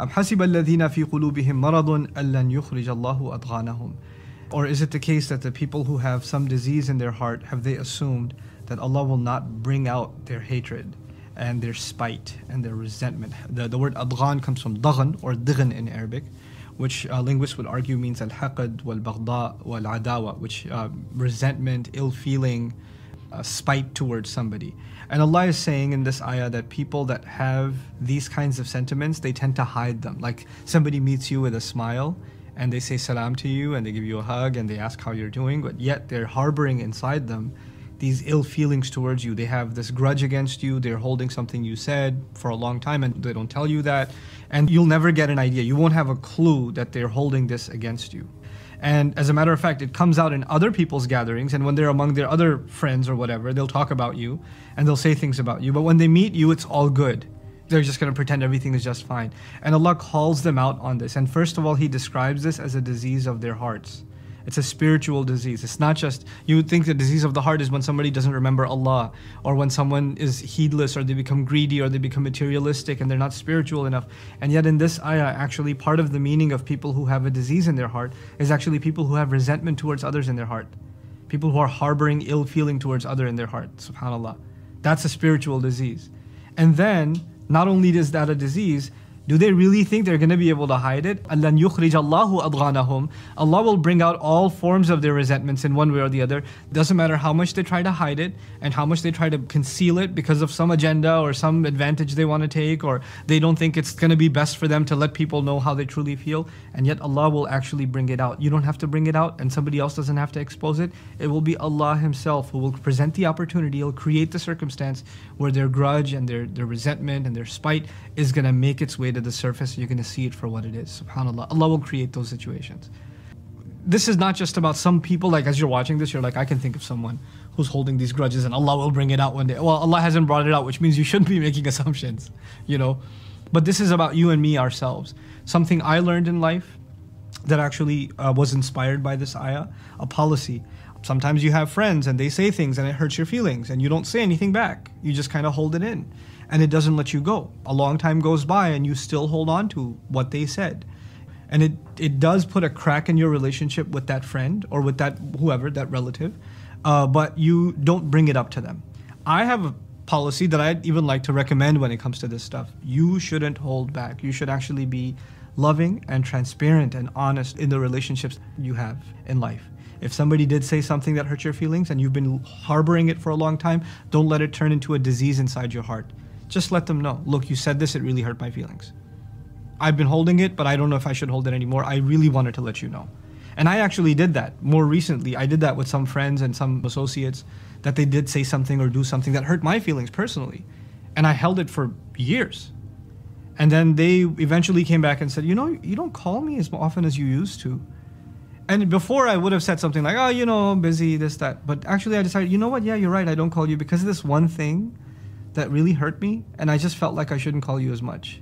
حَسِبَ الَّذِينَ فِي قُلُوبِهِم مَرَضٌ أَلَّنْ يُخْرِجَ اللَّهُ أَضْغَانَهُم. Or is it the case that the people who have some disease in their heart, have they assumed that Allah will not bring out their hatred and their spite and their resentment? The word adghan comes from daghan or dighan in Arabic, which linguists would argue means al-haqad wal-baghda wal-adawa, which resentment, ill feeling, spite towards somebody. And Allah is saying in this ayah that people that have these kinds of sentiments, they tend to hide them. Like somebody meets you with a smile and they say salam to you and they give you a hug and they ask how you're doing, but yet they're harboring inside them these ill feelings towards you. They have this grudge against you. They're holding something you said for a long time and they don't tell you that. And you'll never get an idea. You won't have a clue that they're holding this against you. And as a matter of fact, it comes out in other people's gatherings, and when they're among their other friends or whatever, they'll talk about you and they'll say things about you. But when they meet you, it's all good. They're just going to pretend everything is just fine. And Allah calls them out on this. And first of all, He describes this as a disease of their hearts. It's a spiritual disease. It's not just, you would think the disease of the heart is when somebody doesn't remember Allah, or when someone is heedless, or they become greedy, or they become materialistic and they're not spiritual enough. And yet in this ayah, actually part of the meaning of people who have a disease in their heart is actually people who have resentment towards others in their heart. People who are harboring ill feeling towards others in their heart. SubhanAllah. That's a spiritual disease. And then, not only is that a disease, do they really think they're going to be able to hide it? أَلَّنْ يُخْرِجَ اللَّهُ أَضْغَانَهُم. Allah will bring out all forms of their resentments in one way or the other. Doesn't matter how much they try to hide it and how much they try to conceal it because of some agenda or some advantage they want to take, or they don't think it's going to be best for them to let people know how they truly feel. And yet Allah will actually bring it out. You don't have to bring it out and somebody else doesn't have to expose it. It will be Allah Himself who will present the opportunity. He'll create the circumstance where their grudge and their resentment and their spite is going to make its way to the surface. You're going to see it for what it is. SubhanAllah. Allah will create those situations. This is not just about some people, like as you're watching this, you're like, I can think of someone who's holding these grudges and Allah will bring it out one day. Well, Allah hasn't brought it out, which means you shouldn't be making assumptions, you know. But this is about you and me ourselves. Something I learned in life that actually was inspired by this ayah, a policy. Sometimes you have friends and they say things and it hurts your feelings and you don't say anything back. You just kind of hold it in. And it doesn't let you go. A long time goes by and you still hold on to what they said. And it does put a crack in your relationship with that friend or with that whoever, that relative, but you don't bring it up to them. I have a policy that I'd even like to recommend when it comes to this stuff. You shouldn't hold back. You should actually be loving and transparent and honest in the relationships you have in life. If somebody did say something that hurt your feelings and you've been harboring it for a long time, don't let it turn into a disease inside your heart. Just let them know, look, you said this, it really hurt my feelings. I've been holding it, but I don't know if I should hold it anymore. I really wanted to let you know. And I actually did that more recently. I did that with some friends and some associates, that they did say something or do something that hurt my feelings personally. And I held it for years. And then they eventually came back and said, you know, you don't call me as often as you used to. And before I would have said something like, oh, you know, I'm busy, this, that. But actually I decided, you know what, yeah, you're right, I don't call you because of this one thing that really hurt me, and I just felt like I shouldn't call you as much.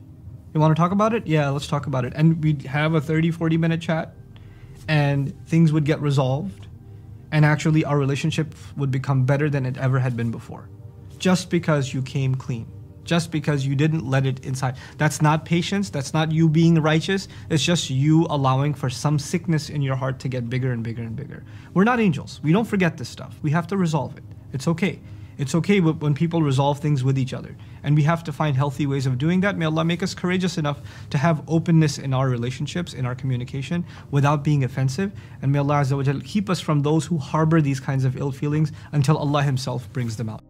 You want to talk about it? Yeah, let's talk about it. And we'd have a 30-40 minute chat, and things would get resolved, and actually our relationship would become better than it ever had been before. Just because you came clean. Just because you didn't let it inside. That's not patience, that's not you being righteous, it's just you allowing for some sickness in your heart to get bigger and bigger and bigger. We're not angels. We don't forget this stuff. We have to resolve it. It's okay. It's okay when people resolve things with each other. And we have to find healthy ways of doing that. May Allah make us courageous enough to have openness in our relationships, in our communication, without being offensive. And may Allah Azza wa Jal keep us from those who harbor these kinds of ill feelings until Allah Himself brings them out.